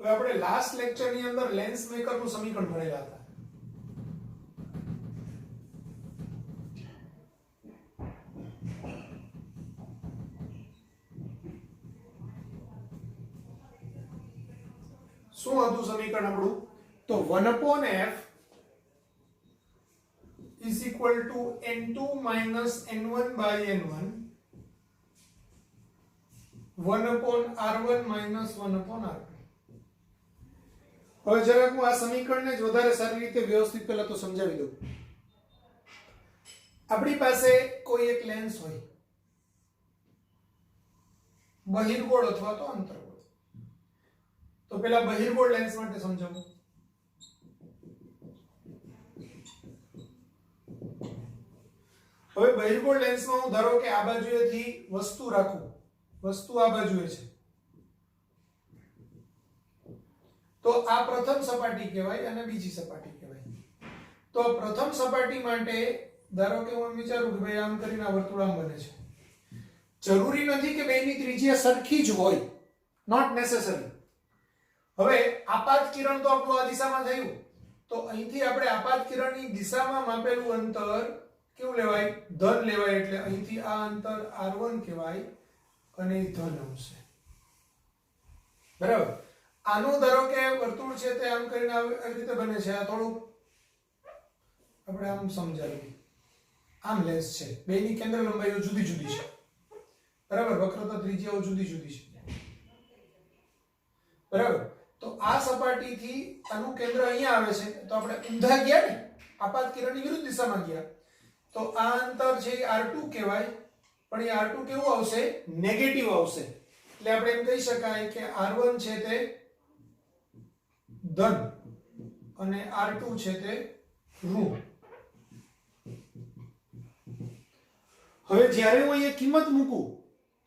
આપણે last lecture ની અંદર લેન્સ મેકર નું સમીકરણ ભણેલા હતા. શું હતું સમીકરણ આપણું? તો 1/f is equal to n2 minus n1 by n1 1/r1 minus 1/r2. હવે જરાક હું આ સમીકરણને જ વધારે સારી રીતે વ્યવસ્થિત પહેલા તો સમજાવી દઉં. આપણી પાસે કોઈ એક લેન્સ હોય, બહિર્ગોળ અથવા તો અંતર્ગોળ. તો પેલા બહિર્ગોળ લેન્સ માટે સમજાવું. હવે બહિર્ગોળ લેન્સમાં હું ધારો કે આ બાજુએથી વસ્તુ રાખું, વસ્તુ આ બાજુએ છે, તો આ પ્રથમ સપાટી કહેવાય અને બીજી સપાટી કહેવાય. તો પ્રથમ સપાટી માટે ધારો કે હું વિચારું કે ભાઈ આમ કરીને આ વર્તુળ આમ બને છે. જરૂરી નથી કે બેની ત્રિજ્યા સરખી જ હોય, નોટ નેસેસરી. હવે આપાત કિરણ તો આપણું આ દિશામાં થયું, તો અહીંથી આપણે આપાત કિરણની દિશામાં માપેલું અંતર કેવું લેવાય? ધન લેવાય. એટલે અહીંથી આ અંતર r1 કહેવાય અને એ ધન આવશે. બરાબર. આનું ધારો કે વર્તુળ છે તે આમ કરીને આવી રીતે બને છે. આ થોડું આપણે આમ સમજાવીએ. આમ લેન્સ છે, બેની કેન્દ્ર લંબાઈઓ જુદી જુદી છે. બરાબર. વક્રતા ત્રિજ્યાઓ જુદી જુદી છે. બરાબર. તો આ સપાટીથી આનું કેન્દ્ર અહીંયા આવે છે, તો આપણે ઊંધા ગયા ને, આપાત કિરણની વિરુદ્ધ દિશામાં ગયા, તો આ અંતર છે એ r2 કહેવાય. પણ એ r2 કેવું આવશે? નેગેટિવ આવશે. એટલે આપણે એમ કહી શકાય કે r1 છે તે ધન અને r2 છે તે ઋણ. હવે જ્યારે હું અહીંયા કિંમત મૂકું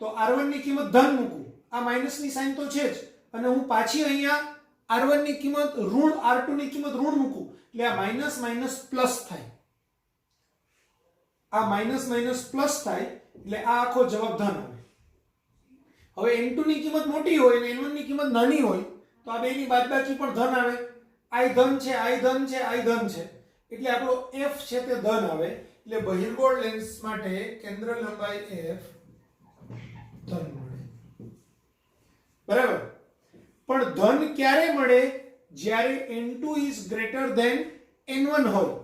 તો r1 ની કિંમત ધન મૂકું, આ માઈનસ ની સાઈન તો છે જ, અને હું પાછી અહીંયા r1 ની કિંમત ઋણ, r2 ની કિંમત ઋણ મૂકું, એટલે આ માઈનસ માઈનસ પ્લસ થાય. આ માઈનસ માઈનસ પ્લસ થાય, એટલે આ આખો જવાબ ધન આવે. હવે n2 ની કિંમત મોટી હોય અને n1 ની કિંમત નાની હોય, તો આ બેની બાદબાકી પણ ધન આવે. i ધન છે, i ધન છે, i ધન છે, એટલે આપણો f છે તે ધન આવે. એટલે બહિર્ગોળ લેન્સ માટે કેન્દ્ર લંબાઈ f ધન મળે. બરાબર. પણ ધન ક્યારે મળે? જ્યારે n2 is greater than n1 હોય.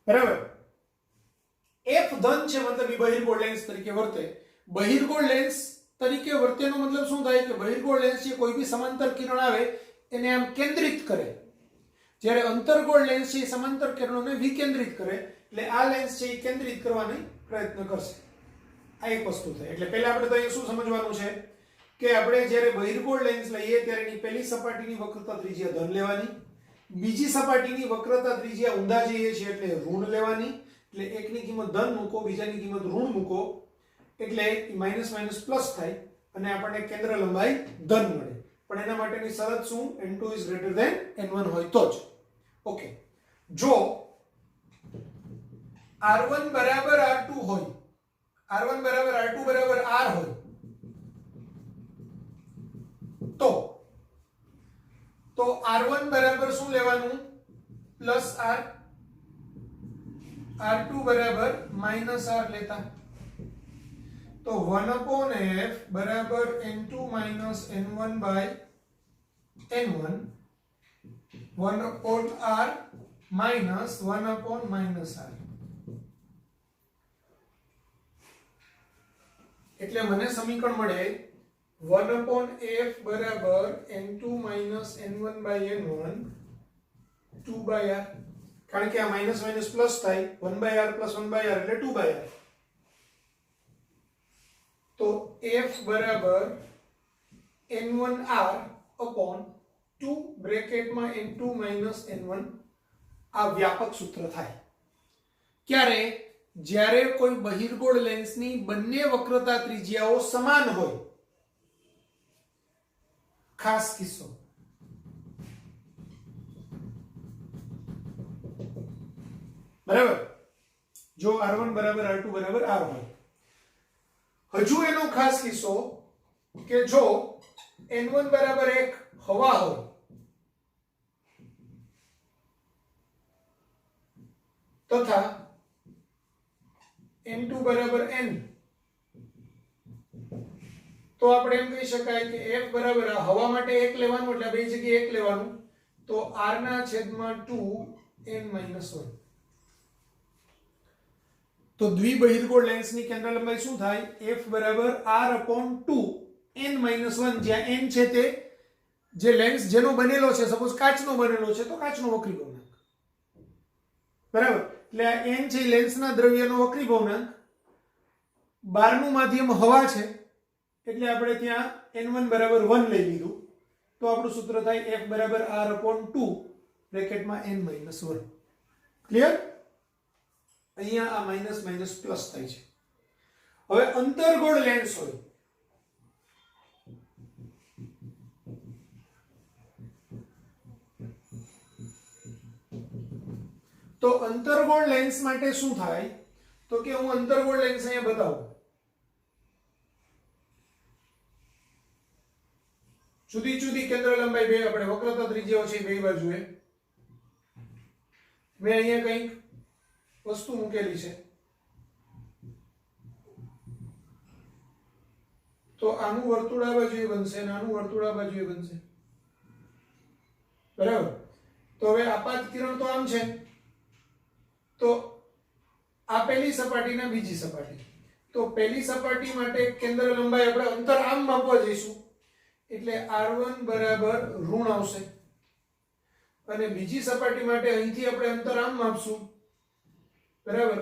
બરાબર. f ધન છે, મતલબ એ બહિર્ગોળ લેન્સ તરીકે વર્તે. બહિર્ગોળ લેન્સ તરીકે વર્તેનો મતલબ શું થાય? કે બહિર્ગોળ લેન્સ છે કોઈ બી સમાંતર કિરણ આવે એને આમ કેન્દ્રિત કરે, જ્યારે અંતર્ગોળ લેન્સ છે સમાંતર કિરણોને વિકેન્દ્રિત કરે. એટલે આ લેન્સ છે એ કેન્દ્રિત કરવાનો પ્રયત્ન કરશે. આ એક વસ્તુ થાય. એટલે પહેલા આપણે તો અહીંયા શું સમજવાનું છે કે આપણે જ્યારે બહિર્ગોળ લેન્સ લઈએ ત્યારે એની પહેલી સપાટીની વક્રતા ત્રિજ્યા ધન લેવાની, બીજી સપાટીની વક્રતા ત્રિજ્યા ઊંધા જઈએ છીએ એટલે ઋણ લેવાની. એટલે એકની કિંમત ધન મૂકો, બીજાની કિંમત ઋણ મૂકો, એટલે માઈનસ માઈનસ પ્લસ થાય અને આપણને કેન્દ્ર લંબાઈ ધન મળે. પણ એના માટેની શરત શું? n2 is greater than n1 હોય તો જ. ઓકે. જો r1 બરાબર r2 હોય, r1 બરાબર r2 બરાબર r હોય, તો r1 બરાબર શું લેવાનું? પ્લસ r, r2 બરાબર માઈનસ r લેતા. તો 1/f બરાબર n2 minus n1 by n1 1/r minus 1/r. એટલે મને સમીકરણ મળે 1/f બરાબર n2 minus n1 by n1 2/r. કારણ કે આ માઈનસ માઈનસ પ્લસ થાય, 1/r plus 1/r એટલે 2/r. તો f બરાબર n1r upon 2 બ્રેકેટમાં n2 - n1 આ વ્યાપક સૂત્ર થાય ક્યારે જ્યારે કોઈ બહિર્ગોળ લેન્સની બંને વક્રતા ત્રિજ્યાઓ સમાન હોય ખાસ કિસ્સો બરાબર જો r1 = r2 = r હોય હજુ એનો ખાસ કિસ્સો કે જો n1 = 1 હવા હોય તથા n2 = n તો આપણે એમ કહી શકાય કે f બરાબર આ હવા માટે 1 લેવાનું એટલે બે જગ્યાએ 1 લેવાનું તો r/2 n - 1 તો દ્વિબહિર્ગોળ લેન્સની કેન્દ્ર લંબાઈ શું થાય f = r/2 n - 1 જ્યાં n છે તે જે લેન્સ જેનો બનેલો છે સપોઝ કાચનો બનેલો છે તો કાચનો વક્રી ભવનાંક બરાબર એટલે આ n છે લેન્સના દ્રવ્યનો વક્રી ભવનાંક બહારનું માધ્યમ હવા છે એટલે આપણે ત્યાં n1 = 1 લઈ લીધું તો આપણું સૂત્ર થાય f = r/2 બ્રેકેટમાં n - 1 ક્લિયર અહીંયા આ માઈનસ માઈનસ પ્લસ થાય છે હવે અંતર્ગોળ લેન્સ હોય તો અંતર્ગોળ લેન્સ માટે શું થાય તો કે હું અંતર્ગોળ લેન્સ અહીંયા બતાવું જુદી જુદી કેન્દ્ર લંબાઈ બે આપણે વક્રતા ત્રિજ્યાઓ છે બે બાજુએ મેં અહીંયા કંઈક વસ્તુ મૂકેલી છે તો આનું વર્તુળ આ બાજુએ બનશે અને આનું વર્તુળ આ બાજુએ બનશે બરાબર તો હવે આપાત કિરણ તો આમ છે તો આ પહેલી સપાટીના બીજી સપાટી તો પહેલી સપાટી માટે કેન્દ્ર લંબાઈ આપણે અંતર આમ માપવા જઈશું એટલે r1 = ઋણ આવશે અને બીજી સપાટી માટે અહીંથી આપણે અંતર આમ માપશું બરાબર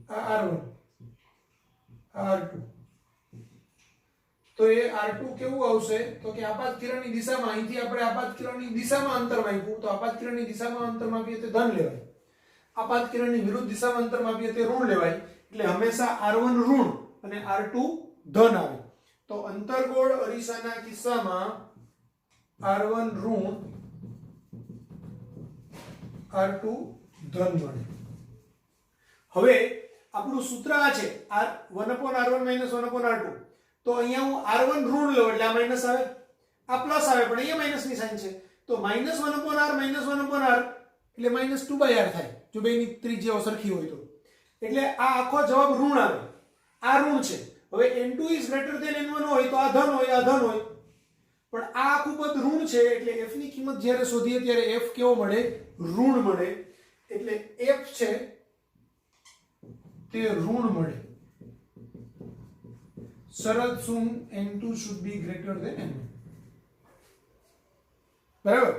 આ r1 આ r2 તો એ r2 કેવું આવશે તો કે આપાત કિરણની દિશામાં અહીંથી આપણે આપાત કિરણની દિશામાં અંતર માપ્યું તો આપાત કિરણની દિશામાં અંતર માપીએ તે ધન લેવાય આપાત કિરણની વિરુદ્ધ દિશામાં અંતર માપીએ તે ઋણ લેવાય એટલે હંમેશા r1 ઋણ અને r2 ધન આવે તો અંતર્ગોળ અરીસાના કિસ્સામાં r1 ઋણ r2 ધન મળે હવે આપણું સૂત્ર આ છે r1/r1 - 1/r2 તો અહીંયા હું r1 ઋણ લઉં એટલે આ માઈનસ આવે આ પ્લસ આવે પણ અહીંયા માઈનસની સાઈન છે તો -1/r - 1/r એટલે -2/r થાય જો બેની ત્રિજ્યાઓ સરખી હોય તો એટલે આ આખો જવાબ ઋણ આવે આ ઋણ છે હવે n2 > n1 હોય તો આ ધન હોય આ ધન હોય પણ આ આખું પદ ઋણ છે એટલે f ની કિંમત જ્યારે શોધીએ ત્યારે f કેવો મળે ઋણ મળે એટલે f છે તે ઋણ મળે શરત શું n2 should be greater than n1 બરાબર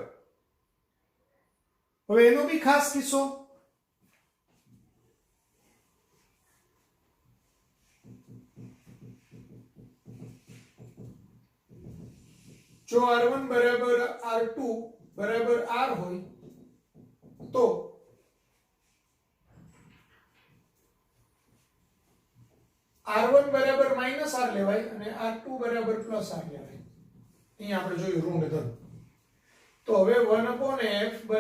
હવે એનો બી ખાસ કિસ્સો જો r1 = r2 = r હોય તો r1 = -r લેવાય અને r2 = +r લેવાય અહીંયા આપણે જોયું ઋણ ધન તો હવે 1/f =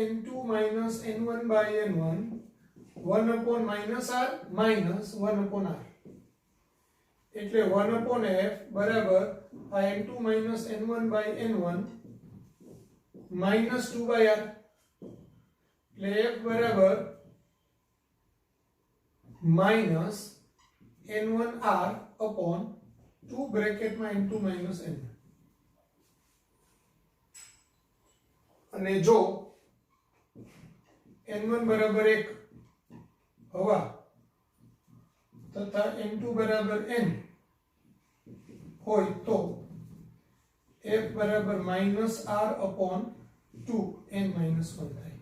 n2 - n1/n1 1/-r - 1/r એટલે 1/f બરાબર આ n2 - n1/n1 -2/r એટલે f બરાબર -n1r upon 2 બ્રેકેટમાં n2 - n1 અને જો n1 = 1 હવા તથા n2 = n હોય તો f બરાબર -r upon 2n - 1 થાય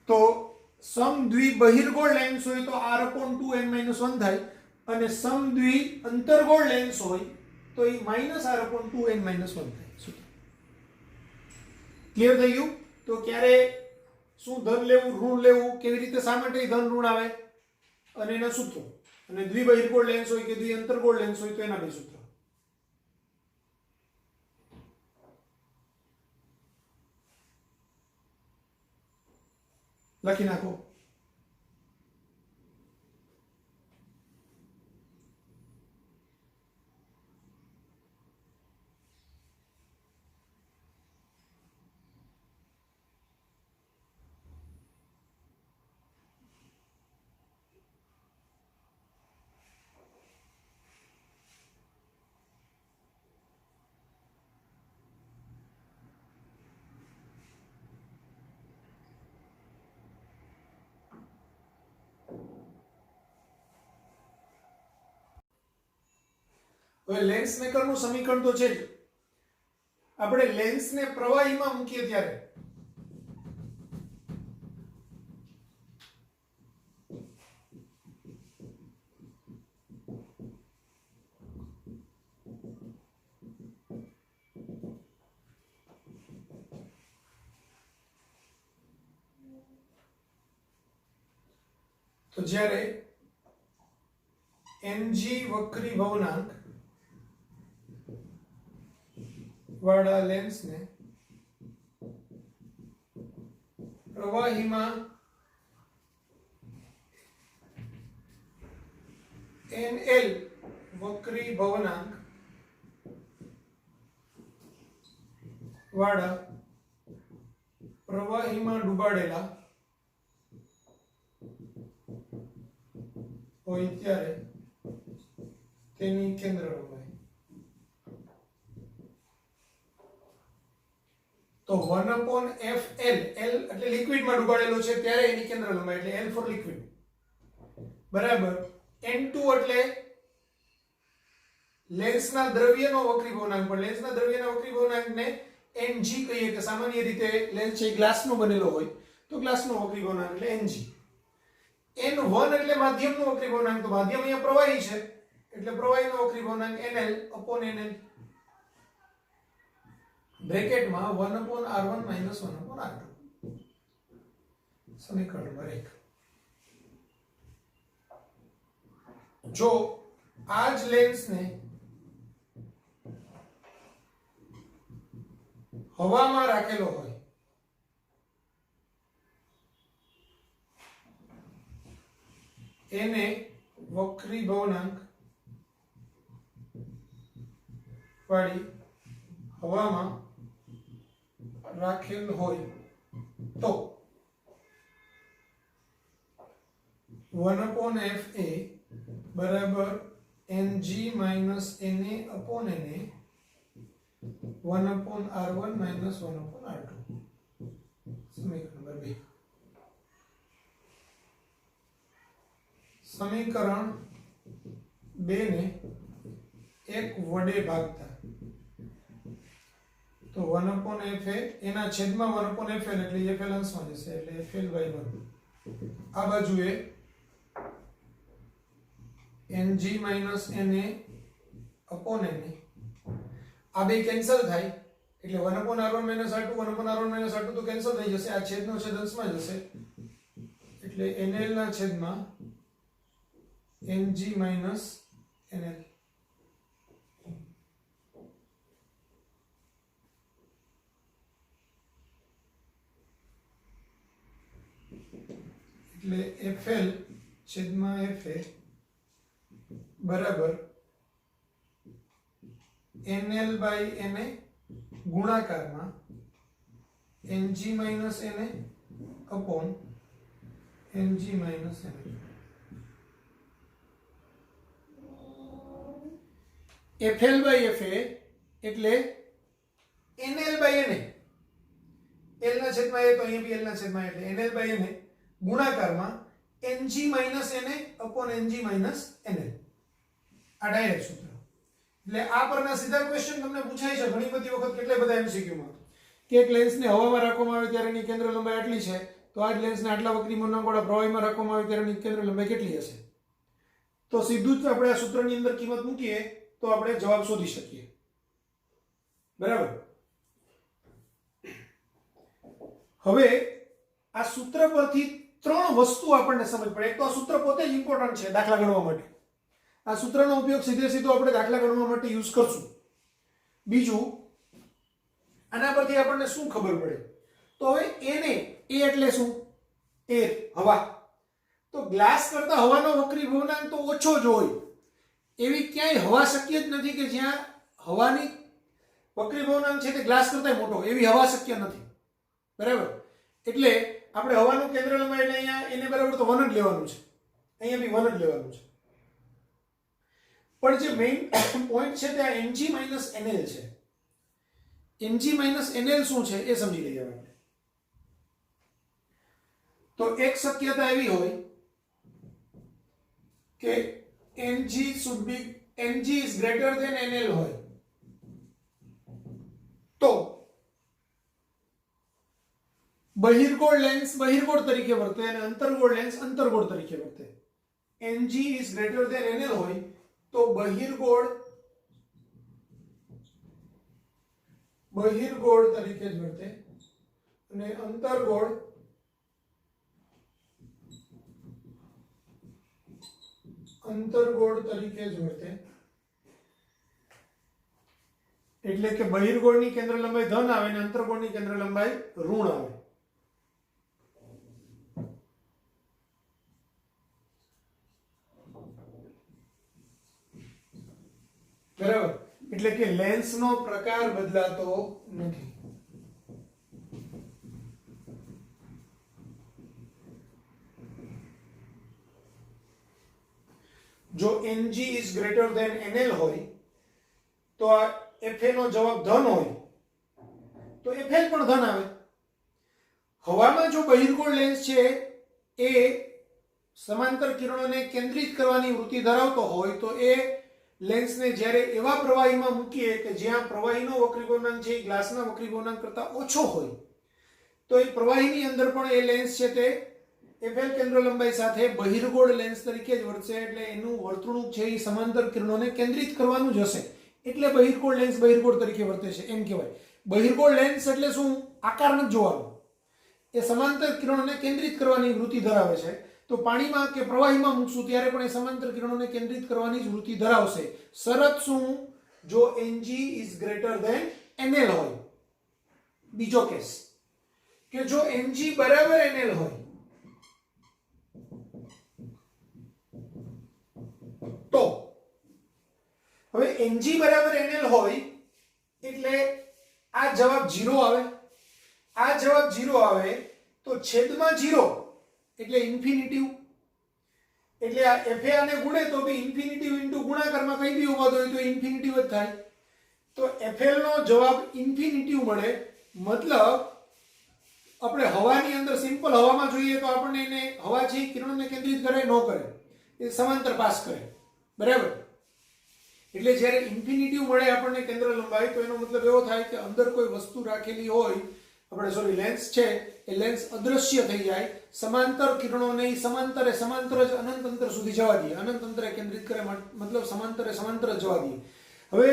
તો સમદ્વિબહિર્ગોળ લેન્સ હોય તો r upon 2n - 1 થાય અને સમદ્વિ અંતર્ગોળ લેન્સ હોય તો એ -r/2n - 1 થાય. ક્લિયર થઈ ગયું? તો ક્યારે શું ધન લેવું ઋણ લેવું, કેવી રીતે શા માટે ધન ઋણ આવે અને એના સૂત્રો, અને દ્વિબહિર્ગોળ લેન્સ હોય કે દ્વિ અંતર્ગોળ લેન્સ હોય તો એના બે સૂત્રો. લખી નાખો. હવે લેન્સ મેકરનું સમીકરણ તો છે જ. આપણે લેન્સને પ્રવાહીમાં મૂકીએ ત્યારે તો જ્યારે mg વક્રી ભવનાંક વાળા લેન્સને પ્રવાહીમાં nl વક્રી ભવનાંક વાળા પ્રવાહીમાં ડૂબાડેલા હોય ત્યારે તેની કેન્દ્ર લંબાઈ તો 1/fl, l એટલે લિક્વિડમાં ડૂબાડેલો છે ત્યારે એની કેન્દ્ર લંબાઈ એટલે l ફોર લિક્વિડ બરાબર n2 એટલે લેન્સના દ્રવ્યનો વક્રી ભવનાંક, પણ લેન્સના દ્રવ્યના વક્રી ભવનાંકને ng કહીએ કે સામાન્ય રીતે લેન્સ છે ગ્લાસનો બનેલો હોય તો ગ્લાસનો વક્રી ભવનાંક એટલે ng. n1 એટલે માધ્યમનો વક્રી ભવનાંક, તો માધ્યમ અહીંયા પ્રવાહી છે એટલે પ્રવાહીનો વક્રી ભવનાંક nl/nl બ્રેકેટમાં 1/r1 - 1/r2. સમીકરણ નંબર 1. જો આ જ લેન્સને હવામાં રાખેલો હોય એને વક્રી ભવનાંક વાળી હવામાં રાખેલ હોય તો 1/fa બરાબર ng - na/na 1/r1 - 1/r2. સમીકરણ નંબર 2. સમીકરણ 2 ને 1 વડે ભાગતા તો 1/fa એના છેદમાં 1/fl એટલે fl અંશમાં જશે એટલે fl/1. આ બાજુએ ng - na/na આ બે કેન્સલ થાય એટલે 1/r1 - r2 1/r1 - r2 તો કેન્સલ થઈ જશે, આ છેદનો છેદ અંશમાં જશે એટલે nl ના છેદમાં ng - nl. એટલે fl છેદમાં fa બરાબર nl/na ગુણાકારમાં ng - na upon ng - na. fl/fa એટલે nl/na, l ના છેદમાં a તો અહીંયા બી l ના છેદમાં એટલે nl/na ગુણાકારમાં ng - na upon ng - nl. આ ડાયરેક્ટ સૂત્ર. એટલે આ પરના સીધા ક્વેશ્ચન તમને પૂછાય છે ઘણી બધી વખત, કેટલા બધા MCQ માં કે એક લેન્સને હવામાં રાખવામાં આવે ત્યારે એની કેન્દ્ર લંબાઈ આટલી છે, તો આ જ લેન્સને આટલા વક્રી ભવનાંકવાળા પ્રવાહીમાં રાખવામાં આવે ત્યારે એની કેન્દ્ર લંબાઈ કેટલી હશે? તો સીધું જ આપણે આ સૂત્રની અંદર કિંમત મૂકીએ તો આપણે જવાબ શોધી શકીએ. બરાબર. હવે આ સૂત્ર પરથી ત્રણ વસ્તુ આપણને સમજ પડે. એક તો આ સૂત્ર પોતે જ ઇમ્પોર્ટન્ટ છે દાખલા ગણવા માટે. આ સૂત્રનો ઉપયોગ સીધો આપણે દાખલા ગણવા માટે યુઝ કરશું. બીજું, આના પરથી આપણને શું ખબર પડે? તો હવે એ એટલે શું? એર, હવા. તો ગ્લાસ કરતા હવાનો વક્રીભવનાંક તો ઓછો જ હોય. એવી ક્યાંય હવા શક્ય જ નથી કે જ્યાં હવાની વક્રીભવનાંક છે તે ગ્લાસ કરતા મોટો. એવી હવા શક્ય નથી. બરાબર. એટલે આપણે હવાનું કેન્દ્ર લંબાઈ એટલે અહીંયા એને બરાબર તો 1 જ લેવાનું છે. અહીંયા બી 1 જ લેવાનું છે. પણ જે મેઇન પોઈન્ટ છે તે આ mg nl છે. mg nl શું છે એ સમજી લઈએ આપણે. તો એક શક્યતા એવી હોય કે mg is greater than nl હોય તો બહિર્ગોળ લેન્સ બહિર્ગોળ તરીકે વર્તે અને અંતર્ગોળ લેન્સ અંતર્ગોળ તરીકે વર્તે. mg is greater than nl હોય તો બહિર્ગોળ તરીકે જ વર્તે અને અંતર્ગોળ તરીકે જ વર્તે. એટલે કે બહિર્ગોળની કેન્દ્ર લંબાઈ ધન આવે અને અંતર્ગોળની કેન્દ્ર લંબાઈ ઋણ આવે. બરાબર. એટલે કે લેન્સનો પ્રકાર બદલાતો નથી. જો mg is greater than nl હોય તો આ fa નો જવાબ ધન હોય તો fl પણ ધન આવે. હવામાં જો બહિર્ગોળ લેન્સ છે એ સમાંતર કિરણોને કેન્દ્રિત કરવાની વૃત્તિ ધરાવતો હોય તો એ લેન્સને જ્યારે એવા પ્રવાહીમાં મૂકીએ કે જ્યાં પ્રવાહીનો વક્રીભવનાંક છે એ ગ્લાસના વક્રીભવનાંક કરતા ઓછો હોય તો એ પ્રવાહીની અંદર પણ એ લેન્સ છે તે fl કેન્દ્ર લંબાઈ સાથે બહિર્ગોળ લેન્સ તરીકે જ વર્તશે. એટલે એનું વર્તણૂક છે એ સમાંતર કિરણોને કેન્દ્રિત કરવાનું જ હશે. એટલે બહિર્ગોળ લેન્સ બહિર્ગોળ તરીકે વર્તે છે એમ કહેવાય. બહિર્ગોળ લેન્સ એટલે શું? આકાર નથી જોવાનો. એ સમાંતર કિરણોને કેન્દ્રિત કરવાની વૃત્તિ ધરાવે છે. તો પાણીમાં કે પ્રવાહીમાં મૂકશું ત્યારે પણ એ સમાંતર કિરણોને કેન્દ્રિત કરવાની જ વૃત્તિ ધરાવશે. શરત શું? જો mg is greater than nl હોય. બીજો કેસ કે જો mg બરાબર nl હોય તો હવે mg બરાબર nl હોય એટલે આ જવાબ 0 આવે. આ જવાબ 0 આવે તો છેદમાં 0 એટલે ઇન્ફિનિટિવ. એટલે આ fa ને ગુણે તો બી ઇન્ફિનિટિવ ઇન્ટુ ગુણાકારમાં કઈ બી ઉભા હોય તો ઇન્ફિનિટિવ જ થાય. તો fl નો જવાબ ઇન્ફિનિટિવ મળે. મતલબ આપણે હવાની અંદર સિમ્પલ હવામાં જોઈએ તો આપણને એને હવા છે કિરણોને કેન્દ્રિત કરે ન કરે, એ સમાંતર પાસ કરે. બરાબર. એટલે જ્યારે ઇન્ફિનિટિવ મળે આપણને કેન્દ્ર લંબાઈ તો એનો મતલબ એવો થાય કે અંદર કોઈ વસ્તુ રાખેલી હોય, આપણે લેન્સ છે એ લેન્સ અદૃશ્ય થઈ જાય. સમાંતર કિરણોને સમાંતરે જ અનંત અંતર સુધી જવા દઈએ. અનંત અંતરે કેન્દ્રિત કરે મતલબ સમાંતરે જ જવા દઈએ. હવે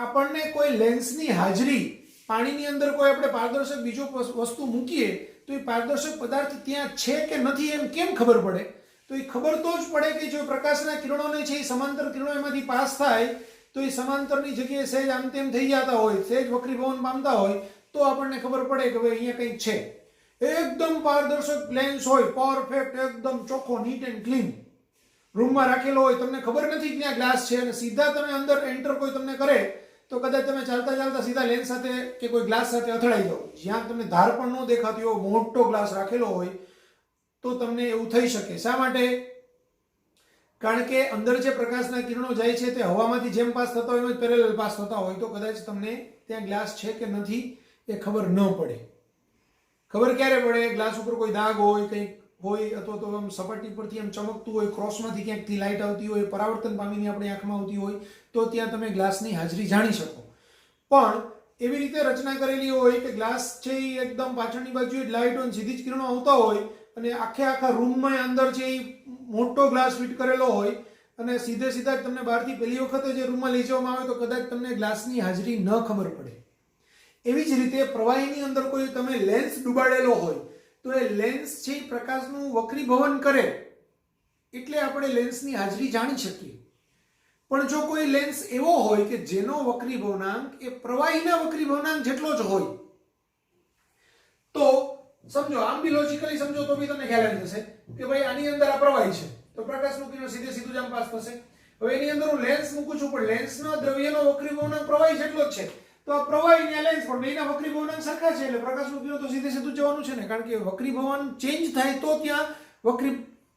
આપણને કોઈ લેન્સની હાજરી, પાણીની અંદર કોઈ આપણે પારદર્શક બીજો વસ્તુ મૂકીએ તો એ પારદર્શક પદાર્થ ત્યાં છે કે નથી એમ કેમ ખબર પડે? તો એ ખબર તો જ પડે કે જો પ્રકાશના કિરણોને છે એ સમાંતર કિરણો એમાંથી પાસ થાય તો એ સમાંતરની જગ્યાએ સહેજ આમ તેમ થઈ જતા હોય, સહેજ વક્રીભવન પામતા હોય તો આપણને ખબર પડે કે ભાઈ અહીંયા કંઈક છે. એકદમ પારદર્શક લેન્સ હોય, પરફેક્ટ, એકદમ ચોખ્ખો, નીટ એન્ડ ક્લીન રૂમમાં રાખેલો હોય, તમને ખબર નથી કે ત્યાં ગ્લાસ છે અને સીધા તમે અંદર એન્ટર કોઈ તમને કરે તો કદાચ તમે ચાલતા સીધા લેન્સ સાથે કે કોઈ ગ્લાસ સાથે અથડાઈ જાઓ. જ્યાં તમને ધાર પણ ન દેખાતી હોય, મોટો ગ્લાસ રાખેલો હોય તો તમને એવું થઈ શકે. શા માટે? કારણ કે અંદર જે પ્રકાશના કિરણો જાય છે તે હવામાંથી જેમ પાસ થતા હોય એમ જ પેરેલલ પાસ થતા હોય તો કદાચ તમને ત્યાં ગ્લાસ છે કે નથી એ ખબર ન પડે. ખબર ક્યારે પડે? ગ્લાસ ઉપર કોઈ દાગ હોય, કંઈક હોય, અથવા તો આમ સપાટી પરથી આમ ચમકતું હોય, ક્રોસમાંથી ક્યાંકથી લાઇટ આવતી હોય, પરાવર્તન પામીને આપણી આંખમાં આવતી હોય તો ત્યાં તમે ગ્લાસની હાજરી જાણી શકો. પણ એવી રીતે રચના કરેલી હોય કે ગ્લાસ છે એ એકદમ પાછળની બાજુએ લાઇટ હોય, સીધી જ કિરણો આવતા હોય અને આખા રૂમમાં અંદર છે એ મોટો ગ્લાસ ફિટ કરેલો હોય અને સીધે સીધા જ તમને બહારથી પહેલી વખત જે રૂમમાં લઈ જવામાં આવે તો કદાચ તમને ગ્લાસની હાજરી ન ખબર પડે. એવી જ રીતે પ્રવાહીની અંદર કોઈ તમે લેન્સ ડૂબાડેલો હોય તો એ લેન્સ છે એ પ્રકાશનું વક્રીભવન કરે એટલે આપણે લેન્સની હાજરી જાણી શકીએ. પણ જો કોઈ લેન્સ એવો હોય કે જેનો વક્રીભવનાંક એ પ્રવાહીના વક્રીભવનાંક જેટલો જ હોય તો સમજો, આમ બી લોજિકલી સમજો તો બી તમને ખ્યાલ આવી જશે કે ભાઈ આની અંદર આ પ્રવાહી છે તો પ્રકાશનું કિરણ સીધે સીધું જ આમ પાસ થશે. હવે એની અંદર હું લેન્સ મૂકું છું પણ લેન્સનો દ્રવ્યનો વક્રીભવનાંક પ્રવાહી જેટલો જ છે તો આ પ્રવાહી અને લેન્સ પણ બેના વક્રીભવનાંક સરખા છે એટલે પ્રકાશનું કિરણ તો સીધે સીધું જવાનું છે ને, કારણ કે વક્રીભવન ચેન્જ થાય તો ત્યાં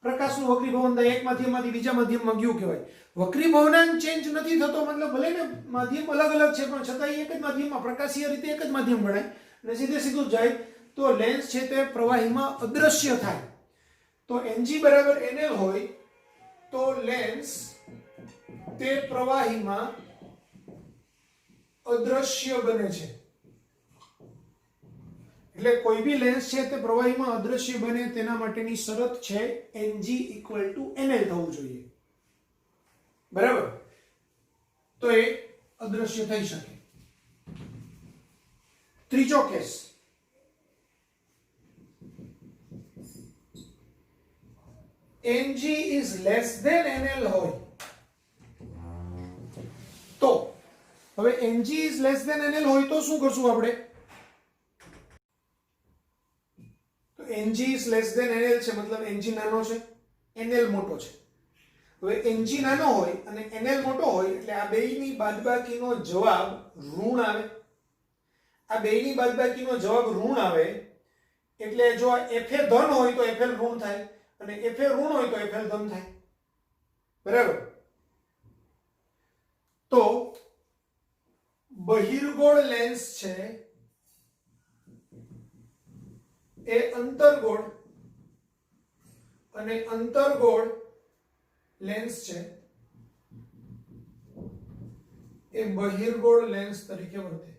પ્રકાશનું વક્રીભવન થાય. એક માધ્યમમાંથી બીજા માધ્યમમાં ગયું કહેવાય. વક્રીભવનાંક ચેન્જ નથી થતો મતલબ ભલે ને માધ્યમ અલગ અલગ છે પણ છતાં એક જ માધ્યમમાં પ્રકાશીય રીતે એક જ માધ્યમ ગણાય અને સીધે સીધું જાય તો લેન્સ છે તે પ્રવાહીમાં અદ્રશ્ય થાય. તો Ng બરાબર NL હોય તો લેન્સ તે પ્રવાહીમાં અદ્રશ્ય બને છે. એટલે કોઈ બી લેન્સ છે તે પ્રવાહીમાં અદ્રશ્ય બને તેના માટેની શરત છે Ng NL થવું જોઈએ. બરાબર? તો એ અદ્રશ્ય થઈ શકે. ત્રીજો case, Ng is less than NL હોય તો હવે Ng is less than NL હોય તો શું કરશું આપણે? તો Ng is less than NL છે મતલબ Ng નાનો છે, NL મોટો છે. હવે Ng નાનો હોય અને NL મોટો હોય એટલે આ બેયની બાદબાકીનો જવાબ ઋણ આવે. આ બેયની બાદબાકીનો જવાબ ઋણ આવે એટલે જો Fa ધન હોય તો Fl ઋણ થાય અને Fa ઋણ હોય તો Fl ધન થાય. બરાબર? તો બહિર્ગોળ લેન્સ છે એ અંતર્ગોળ અને અંતર્ગોળ લેન્સ છે એ બહિર્ગોળ લેન્સ તરીકે વર્તે.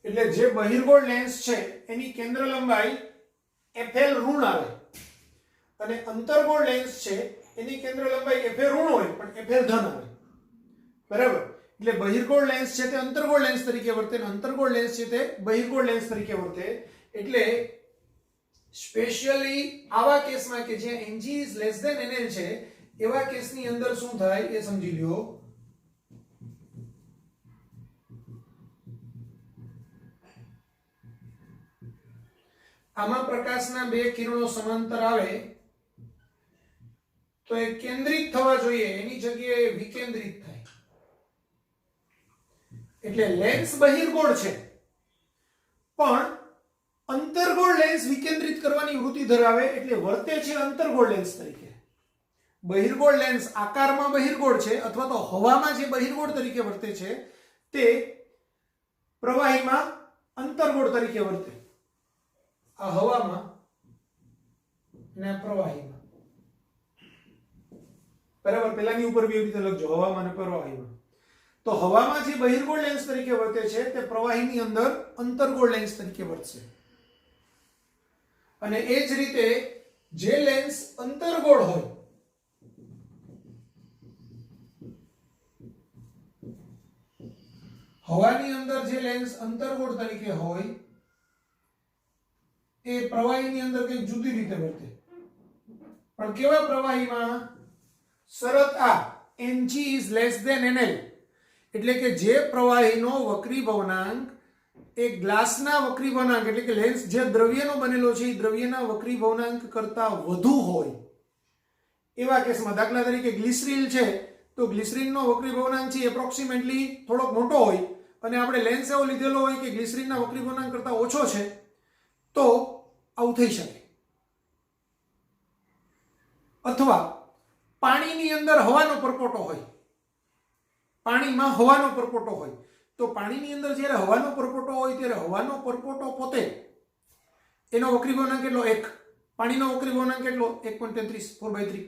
એટલે જે બહિર્ગોળ લેન્સ છે એની કેન્દ્ર લંબાઈ Fl ઋણ આવે અને અંતર્ગોળ લેન્સ છે એની કેન્દ્ર લંબાઈ Fa ઋણ હોય પણ Fl ધન આવે. બરાબર? એટલે બહિર્ગોળ લેન્સ છે તે અંતર્ગોળ લેન્સ તરીકે વર્તે અને અંતર્ગોળ લેન્સ છે તે બહિર્ગોળ લેન્સ તરીકે વર્તે. એટલે સ્પેશિયલી આવા કેસમાં કે જ્યાં Ng is less than NL છે એવા કેસની અંદર શું થાય એ સમજી લ્યો. આમાં પ્રકાશના બે કિરણો સમાંતર આવે તો એ કેન્દ્રિત થવા જોઈએ, એની જગ્યાએ વિકેન્દ્રિત થાય. એટલે લેન્સ બહિર્ગોળ છે પણ અંતર્ગોળ લેન્સ વિકેન્દ્રિત કરવાની વૃત્તિ ધરાવે એટલે વર્તે છે અંતર્ગોળ લેન્સ તરીકે. બહિર્ગોળ લેન્સ આકારમાં બહિર્ગોળ છે અથવા તો હવામાં જે બહિર્ગોળ તરીકે વર્તે છે તે પ્રવાહીમાં અંતર્ગોળ તરીકે વર્તે. આ હવામાં ને પ્રવાહીમાં. બરાબર? પેલાની ઉપર બી એવી રીતે લખજો, હવામાં અને પ્રવાહીમાં. તો હવામાં જે બહિર્ગોળ લેન્સ તરીકે વર્તે છે તે પ્રવાહીની અંદર અંતર્ગોળ લેન્સ તરીકે વર્તશે. અને એ જ રીતે જે લેન્સ અંતર્ગોળ હોય હવાની અંદર જે લેન્સ અંતર્ગોળ તરીકે હોય એ પ્રવાહીની અંદર કંઈક જુદી રીતે વર્તે. પણ કેવા પ્રવાહીમાં? શરત આ Ng is less than NL એટલે કે જે પ્રવાહીનો વક્રીભવનાંક એ ગ્લાસના વક્રીભવનાંક એટલે કે લેન્સ જે દ્રવ્યનો બનેલો છે એ દ્રવ્યના વક્રીભવનાંક કરતા વધુ હોય એવા કેસમાં, દાખલા તરીકે ગ્લિસરીન છે તો ગ્લિસરીનનો વક્રીભવનાંક છે એપ્રોક્સિમેટલી થોડોક મોટો હોય અને આપણે લેન્સ એવો લીધેલો હોય કે ગ્લિસરીનના વક્રીભવનાંક કરતા ઓછો છે તો આવું થઈ શકે. અથવા પાણીની અંદર હવાનો પરપોટો હોય, પાણીમાં હવાનો પરપોટો હોય તો પાણીની અંદર જ્યારે હવાનો પરપોટો હોય ત્યારે હવાનો પરપોટો પોતે એનો વક્રીભવનાંક કેટલો? 1. પાણીનો વક્રીભવનાંક કેટલો? 1.33 4/3.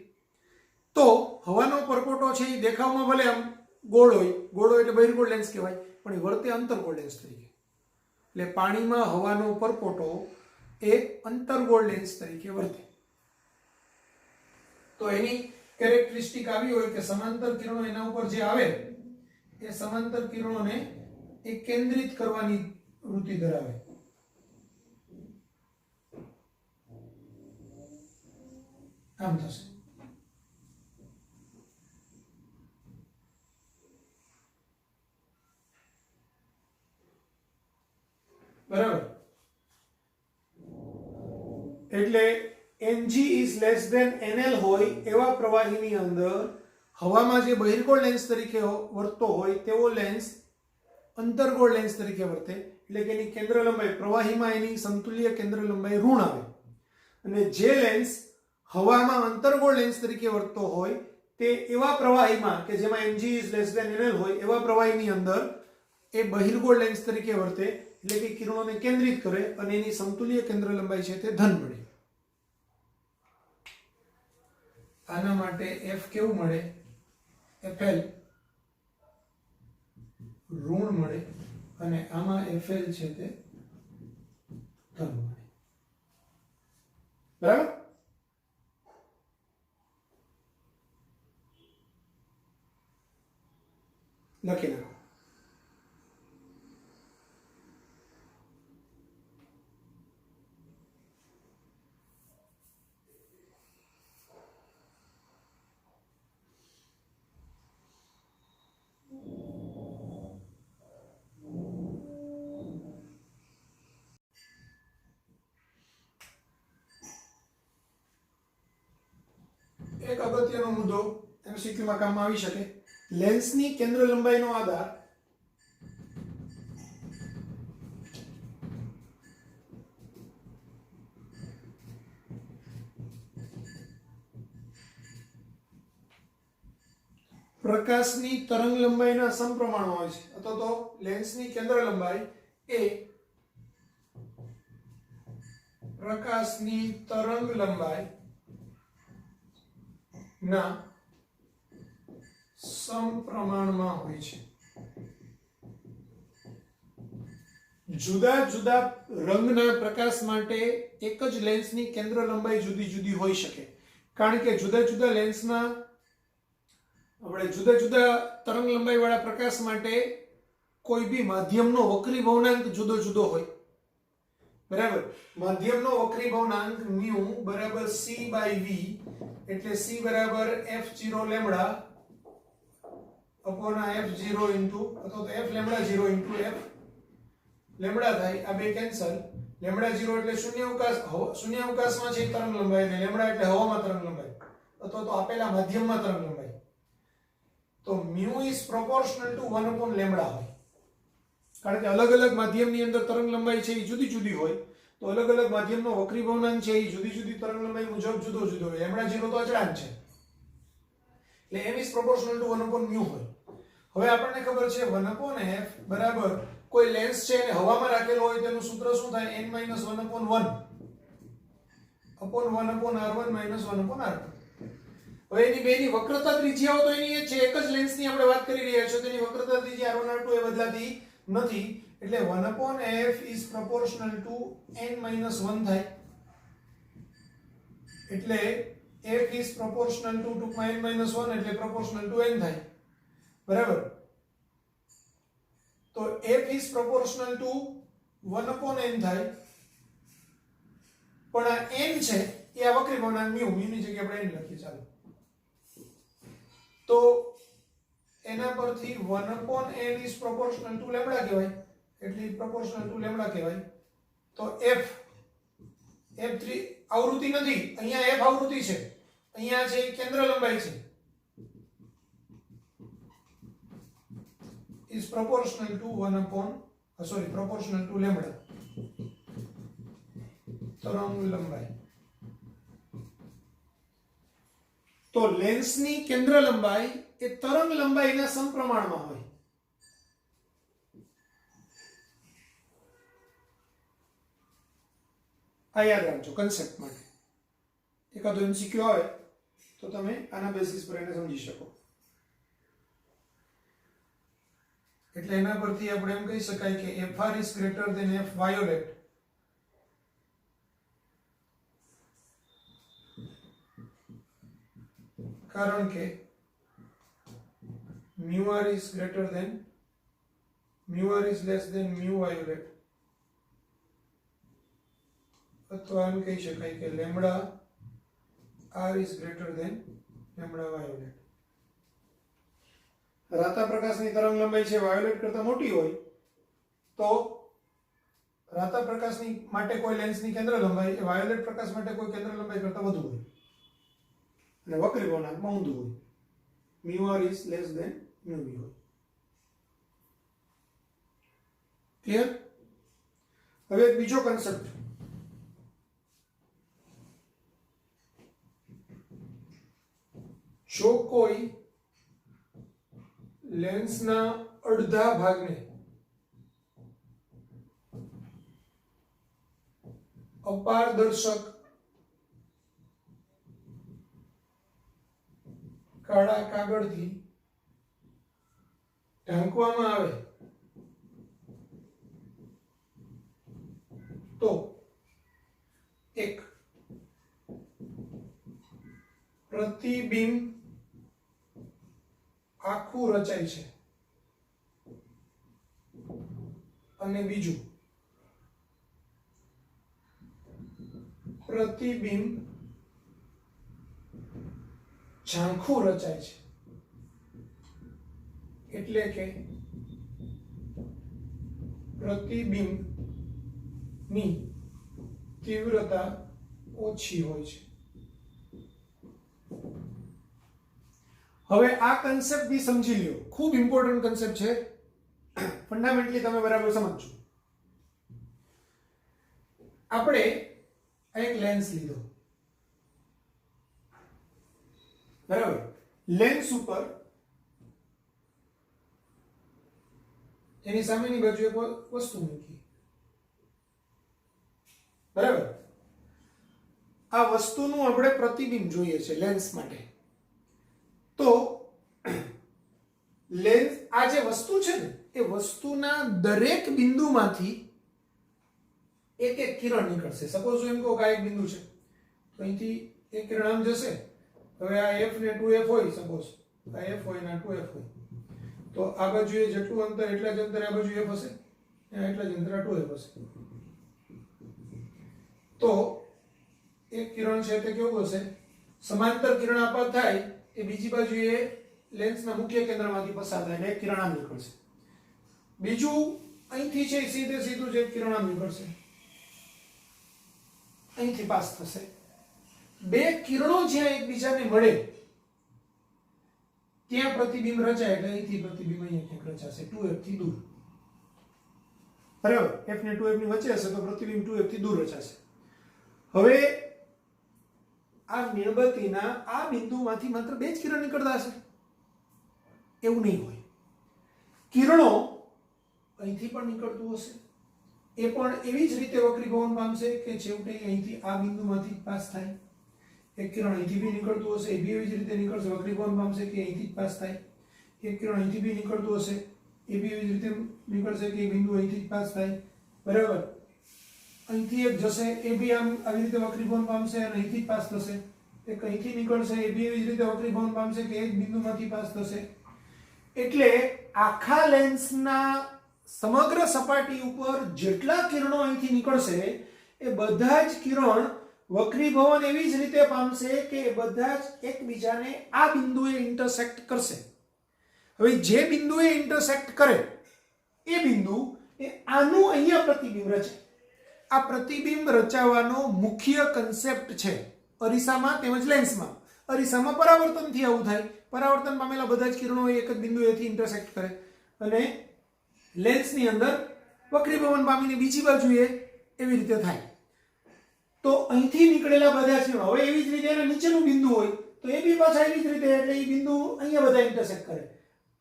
તો હવાનો પરપોટો છે એ દેખાવમાં ભલે આમ ગોળ હોય એટલે બહિર્ગોળ લેન્સ કહેવાય પણ એ વર્તે અંતર્ગોળ લેન્સ તરીકે. એટલે પાણીમાં હવાનો પરપોટો એ અંતર્ગોળ લેન્સ તરીકે વર્તે. તો એની કેરેક્ટરિસ્ટિક આવી હોય કે સમાંતર કિરણો એના ઉપર જે આવે એ સમાંતર કિરણોને એ કેન્દ્રિત કરવાની વૃત્તિ ધરાવે. આમ થશે. બરાબર. એટલે Mg is less than NL હોય એવા પ્રવાહીની અંદર હવામાં જે બહિર્ગોળ લેન્સ તરીકે વર્તતો હોય તેવો લેન્સ અંતર્ગોળ લેન્સ તરીકે વર્તે. એટલે કે એની કેન્દ્ર લંબાઈ પ્રવાહીમાં એની સમતુલ્ય કેન્દ્ર લંબાઈ ઋણ આવે. અને જે લેન્સ હવામાં અંતર્ગોળ લેન્સ તરીકે વર્તતો હોય તે એવા પ્રવાહીમાં કે જેમાં Mg is less than NL હોય એવા પ્રવાહીની અંદર એ બહિર્ગોળ લેન્સ તરીકે વર્તે. એટલે કે કિરણોને કેન્દ્રિત કરે અને એની સમતુલ્ય કેન્દ્ર લંબાઈ છે તે ધન મળે. આના માટે F કેવું મળે? FL ઋણ મળે અને આમાં FL છે તે ધન મળે. બરાબર. લખી નાખો. એક અગત્યનો મુદ્દો MCQ માં કામમાં આવી શકે. લેન્સની કેન્દ્ર લંબાઈનો આધાર પ્રકાશની તરંગ લંબાઈના સમપ્રમાણમાં હોય છે. અથવા તો લેન્સની કેન્દ્ર લંબાઈ એ પ્રકાશની તરંગ લંબાઈ ના સમપ્રમાણમાં હોય છે. જુદા જુદા રંગના પ્રકાશ માટે એક જ લેન્સની કેન્દ્ર લંબાઈ જુદી જુદી હોઈ શકે. કારણ કે જુદા જુદા લેન્સના આપણે જુદા જુદા તરંગ લંબાઈ વાળા પ્રકાશ માટે કોઈ બી માધ્યમનો વક્રી ભવનાંક જુદો જુદો હોય. બરાબર. માધ્યમનો વક્રી ભવનાંક mu બરાબર c by v એટલે c બરાબર f0 lambda upon f0 into અથવા તો f lambda 0 into f lambda થાય. આ બે કેન્સલ. લેમ્બડા 0 એટલે શૂન્યાવકાશમાં છે તરંગ લંબાઈ અને લેમ્બડા એટલે હવામાં તરંગ લંબાઈ અથવા તો આપેલા માધ્યમમાં તરંગ લંબાઈ. તો mu is proportional to 1 upon lambda હોય. કારણ કે અલગ અલગ માધ્યમની અંદર તરંગ લંબાઈ છે એ જુદી જુદી હોય. તો અલગ અલગ માધ્યમનો વક્રી ભવનાંક છે એ જુદી જુદી તરંગ લંબાઈ મુજબ જુદો જુદો હોય. લેમ્બડા 0 તો અચળાંક છે એટલે m is proportional to 1 upon mu હોય. હવે આપણને ખબર છે 1 upon f બરાબર કોઈ લેન્સ છે અને હવામાં રાખેલો હોય તેનું સૂત્ર શું થાય? n - 1 upon 1 upon 1 upon r1 - 1 upon r2. હવે એની બેની વક્રતા ત્રિજ્યાઓ તો એની છે. એક જ લેન્સની આપણે વાત કરી રહ્યા છીએ. તેની વક્રતા ત્રિજ્યા r1 r2 એ બદલાતી નથી. એટલે 1 upon f is proportional to n - 1 થાય. એટલે f is proportional to 2 n - 1 એટલે proportional to n થાય. બરાબર. તો f is proportional to 1 upon n થાય. પણ આ n છે એ આ વક્રી ભવનાંક mu ની જગ્યાએ આપણે n લખીએ. ચાલો તો એના પરથી 1 upon n is proportional to lambda કહેવાય. એટલે proportional to લેમ્બડા કહેવાય. તો f f3 આવૃત્તિ નથી. અહીંયા f આવૃત્તિ છે. અહીંયા છે કેન્દ્ર લંબાઈ છે. is proportional to 1 upon proportional to lambda તરંગ લંબાઈ. તો લેન્સની કેન્દ્ર લંબાઈ એ તરંગ લંબાઈના સમપ્રમાણમાં હોય. આ યાદ રાખજો કન્સેપ્ટ માટે. એકાદો MCQ આવે તો તમે આના બેસિસ પર એને સમજી શકો. એટલે એના પરથી આપણે એમ કહી શકાય કે FR is greater than F violet, કારણ કે mu r is greater than mu r is less than mu violet, અથવા એમ કહી શકાય કે lambda r is greater than lambda violet. રાતા પ્રકાશની તરંગ લંબાઈ છે વાયોલેટ કરતા મોટી હોય તો રાતા પ્રકાશની માટે કોઈ લેન્સની કેન્દ્ર લંબાઈ એ વાયોલેટ પ્રકાશ માટે કોઈ કેન્દ્ર લંબાઈ કરતા વધુ હોય અને વક્રીકોણાંકમાં ઊંધું હોય. mu r is less than mu v હોય. ક્લિયર? હવે એક બીજો કન્સેપ્ટ, જો કોઈ લેન્સના અડધા ભાગને અપારદર્શક કાળા કાગળથી ઢાંકવામાં આવે તો એક પ્રતિબિંબ આખું રચાય છે અને બીજું પ્રતિબિંબ ઝાંખું રચાય છે. એટલે કે પ્રતિબિંબની તીવ્રતા ઓછી હોય છે. હવે આ કન્સેપ્ટ બી સમજી લ્યો, ખૂબ ઇમ્પોર્ટન્ટ કન્સેપ્ટ છે, ફંડામેન્ટલી તમે બરાબર સમજજો. આપણે એક લેન્સ લીધો, બરાબર. લેન્સ ઉપર એની સામેની બાજુ એક વસ્તુ મૂકી, બરાબર. આ વસ્તુનું આપણે પ્રતિબિંબ જોઈએ છે લેન્સ માટે. તો લેન્સ, આ જે વસ્તુ છે ને એ વસ્તુના દરેક બિંદુમાંથી એક એક કિરણ નીકળશે. સપોઝ હું એમ કહું કે આ એક બિંદુ છે તો અહીંથી એક કિરણ આમ જશે. હવે આ f ને 2f હોય, સપોઝ આ f હોય ને આ 2f હોય, તો આ બાજુએ જેટલું અંતર એટલા જ અંતરે આ બાજુ f હશે, એટલા જ અંતરે આ 2f હશે. તો એક કિરણ છે તે કેવું હશે? સમાંતર કિરણ આપાત થાય એ બીજી બાજુએ લેન્સના મુખ્ય કેન્દ્રમાંથી પસાર થાય એટલે એક કિરણ આમ નીકળશે. બીજું અહીંથી છે સીધે સીધું જ એક કિરણ આમ નીકળશે, અહીંથી પાસ થશે. બે કિરણો જ્યાં એકબીજાને મળે ત્યાં પ્રતિબિંબ રચાય એટલે અહીંથી પ્રતિબિંબ અહીંયા ક્યાંક રચાશે 2f થી દૂર, બરાબર. f ને 2f ની વચ્ચે હશે તો પ્રતિબિંબ 2f થી દૂર રચાશે. હવે આ મીણબત્તીના આ બિંદુમાંથી માત્ર બે જ કિરણ નીકળતા હશે? એવું નહીં હોય. કિરણો અહીંથી પણ નીકળતું હશે, એ પણ એવી જ રીતે વક્રીભવન પામશે કે છેવટે અહીંથી આ બિંદુમાંથી પાસ થાય. એક કિરણ અહીંથી બી નીકળતું હશે, એ બી એવી જ રીતે નીકળશે, વક્રીભવન પામશે કે અહીંથી જ પાસ થાય. એક કિરણ અહીંથી બી નીકળતું હશે, એ બી એવી જ રીતે નીકળશે કે એ બિંદુ અહીંથી જ પાસ થાય, બરાબર. અહીંથી એક જશે, એ બી આમ આવી રીતે વક્રીભવન પામશે અને અહીંથી જ પાસ થશે. એક અહીંથી નીકળશે, એ બી એવી જ રીતે વક્રીભવન પામશે કે એક બિંદુમાંથી પાસ થશે. એટલે આખા લેન્સના સમગ્ર સપાટી ઉપર જેટલા કિરણો અહીંથી નીકળશે એ બધા જ કિરણ વક્રીભવન એવી જ રીતે પામશે કે એ બધા જ એકબીજાને આ બિંદુએ ઇન્ટરસેક્ટ કરશે. હવે જે બિંદુએ ઇન્ટરસેક્ટ કરે એ બિંદુ એ આનું અહીંયા પ્રતિબિંબ રચે. આ પ્રતિબિંબ રચાવવાનો મુખ્ય કન્સેપ્ટ છે અરીસામાં તેમજ લેન્સમાં. અરીસામાં પરાવર્તનથી આવું થાય, પરાવર્તન પામેલા બધા જ કિરણો એક જ બિંદુએથી ઇન્ટરસેક્ટ કરે, અને લેન્સની અંદર વક્રીભવન પામીને બીજી બાજુએ એવી રીતે થાય. તો અહીંથી નીકળેલા બધા કિરણો હવે એવી જ રીતે એના નીચેનું બિંદુ હોય તો એ બી પાછા એવી જ રીતે, એટલે એ બિંદુ અહીંયા બધા ઇન્ટરસેક્ટ કરે.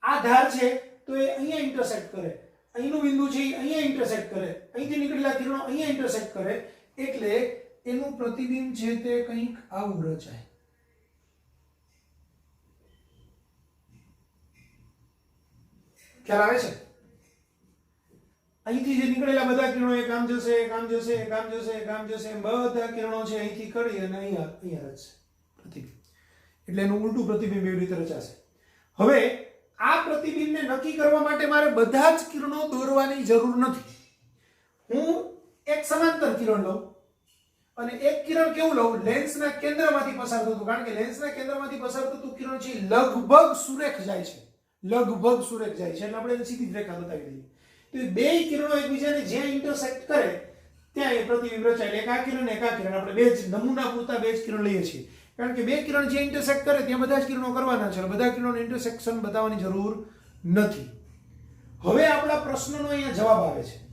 આ ધાર છે તો એ અહીંયા ઇન્ટરસેક્ટ કરે, અહીંનું બિંદુ છે એ અહીંયા ઇન્ટરસેક્ટ કરે, અહીંથી નીકળેલા કિરણો અહીંયા ઇન્ટરસેક્ટ કરે, એટલે એનું પ્રતિબિંબ છે તે કંઈક આવું રચાય. ખ્યાલ આવે છે? અહીંથી જે નીકળેલા બધા કિરણો એક આમ જશે, એક આમ જશે, એક આમ જશે, એક આમ જશે, એમ બધા કિરણો છે અહીંથી કરી અને અહીંયા રચશે પ્રતિબિંબ. એટલે એનું ઉલટું પ્રતિબિંબ એવી રીતે રચાશે. હવે આ પ્રતિબિંબને નક્કી કરવા માટે મારે બધા જ કિરણો દોરવાની જરૂર નથી. હું એક સમાંતર કિરણ લઉં અને એક કિરણ કેવું લઉં, લેન્સના કેન્દ્રમાંથી પસાર થતું, કારણ કે લેન્સના કેન્દ્રમાંથી પસાર થતું કિરણ છે લગભગ સુરેખ જાય છે, લગભગ સુરેખ જાય છે, એટલે આપણે એને સીધી જ રેખા બતાવી દઈએ. તો એ બે કિરણો એકબીજાને જ્યાં ઇન્ટરસેક્ટ કરે ત્યાં એ પ્રતિબિંબ રચાય. એટલે એક આ કિરણ એક આ કિરણ, આપણે બે જ નમૂના પૂરતા બે જ કિરણ લઈએ છીએ, કારણ કે બે કિરણ જે ઇન્ટરસેક્ટ કરે ત્યાં બધા જ કિરણો કરવાના છે, બધા કિરણોને ઇન્ટરસેક્શન બતાવવાની જરૂર નથી. હવે આપણા પ્રશ્નનો અહીંયા જવાબ આવે છે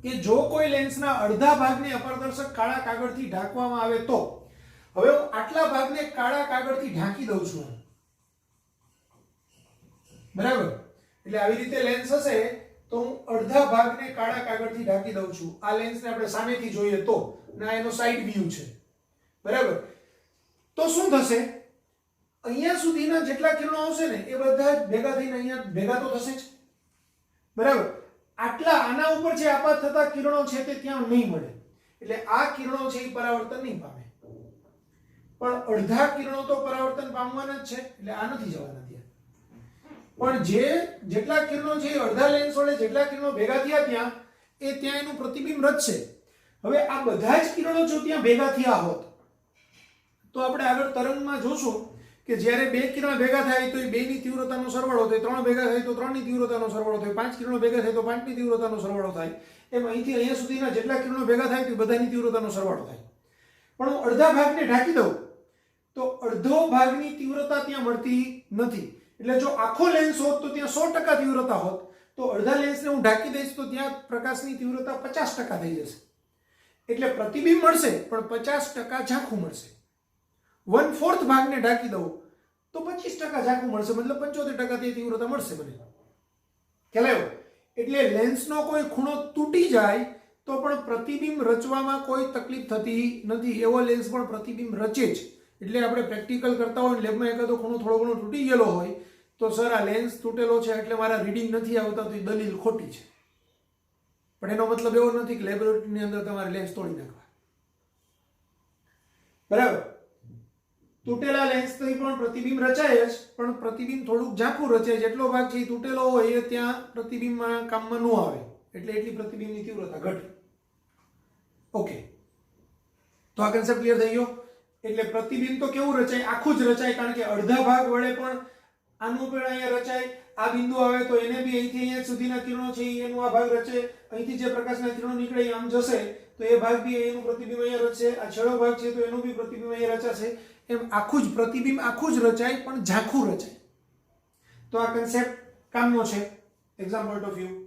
કે જો કોઈ લેન્સના અડધા ભાગને અપારદર્શક કાળા કાગળથી ઢાંકવામાં આવે તો, હવે હું આટલા ભાગને કાળા કાગળથી ઢાંકી દઉં છું, બરાબર? એટલે આવી રીતે લેન્સ હશે તો હું અડધા ભાગને કાળા કાગળથી ઢાંકી દઉં છું. આ લેન્સને આપણે સામેથી જોઈએ તો, ના એનો સાઈડ વ્યૂ છે, બરાબર? તો શું થશે, અહીંયા સુધીના જેટલા કિરણો આવશે ને એ બધા જ ભેગા થઈને અહીંયા ભેગા તો થશે જ, બરાબર? આટલા આના ઉપર જે આપાત થતા કિરણો છે તે ત્યાં નહીં મળે, એટલે આ કિરણો છે એ પરાવર્તન નહીં પામે. પણ અડધા કિરણો તો પરાવર્તન પામવાના જ છે, એટલે આ નથી જવાના ત્યાં. પણ જેટલા કિરણો છે અડધા લેન્સ વડે જેટલા કિરણો ભેગા થયા ત્યાં એનું પ્રતિબિંબ રચશે. હવે આ બધા જ કિરણો જો ત્યાં ભેગા થયા હોત તો આપણે આગળ તરંગમાં જોશું કે જ્યારે બે કિરણ ભેગા થાય તો એ બેની તીવ્રતાનો સરવાળો થાય, ત્રણ ભેગા થાય તો ત્રણની તીવ્રતાનો સરવાળો થાય, પાંચ કિરણો ભેગા થાય તો પાંચની તીવ્રતાનો સરવાળો થાય, એમ અહીંથી અહીંયા સુધીના જેટલા કિરણો ભેગા થાય તો બધાની તીવ્રતાનો સરવાળો થાય. પણ હું અડધા ભાગને ઢાંકી દઉં તો અડધો ભાગની તીવ્રતા ત્યાં મળતી નથી. એટલે જો આખો લેન્સ હોત તો ત્યાં 100% તીવ્રતા હોત, તો અડધા લેન્સને હું ઢાંકી દઈશ તો ત્યાં પ્રકાશની તીવ્રતા 50% થઈ જશે. એટલે પ્રતિબિંબ મળશે પણ 50% ઝાંખું મળશે. 1/4 ભાગને ઢાંકી દઉં તો 25% ઝાંખું મળશે, મતલબ 75% તે તીવ્રતા મળશે મને. ખ્યાલ આવ્યો? એટલે લેન્સનો કોઈ ખૂણો તૂટી જાય તો પણ પ્રતિબિંબ રચવામાં કોઈ તકલીફ થતી નથી. એવો લેન્સ પણ પ્રતિબિંબ રચે જ. એટલે આપણે પ્રેક્ટિકલ કરતા હોય લેબમાં એકાદો ખૂણો થોડો ઘણો તૂટી ગયેલો હોય તો સર આ લેન્સ તૂટેલો છે એટલે મારા રીડિંગ નથી આવતા, તો એ દલીલ ખોટી છે. પણ એનો મતલબ એવો નથી કે લેબોરેટરીની અંદર તમારે લેન્સ તોડી નાખવા, બરાબર? તૂટેલા લેન્સથી પણ પ્રતિબિંબ રચાય જ, પણ પ્રતિબિંબ થોડુંક ઝાંખું રચાય. જેટલો ભાગ છે એ તૂટેલો હોય એ ત્યાં પ્રતિબિંબમાં કામમાં ન આવે, એટલે એટલી પ્રતિબિંબની તીવ્રતા ઘટે. ઓકે, તો આ કન્સેપ્ટ ક્લિયર થઈ ગયો? એટલે પ્રતિબિંબ તો કેવું રચાય, આખું જ રચાય, કારણ કે અડધા ભાગ વડે પણ આનું પણ અહીંયા રચાય. આ બિંદુ આવે તો એને બી અહીંથી અહીંયા સુધીના કિરણો છે એનું આ ભાગ રચે, અહીંથી જે પ્રકાશના કિરણો નીકળે આમ જશે તો એ ભાગ બી એનું પ્રતિબિંબ અહીંયા રચશે, આ છેલ્લો ભાગ છે તો એનું બી પ્રતિબિંબ અહીંયા રચાશે. એમ આખું જ પ્રતિબિંબ આખું જ રચાય પણ ઝાંખું રચાય. તો આ કન્સેપ્ટ કામનો છે એક્ઝામ પોઈન્ટ ઓફ વ્યૂ.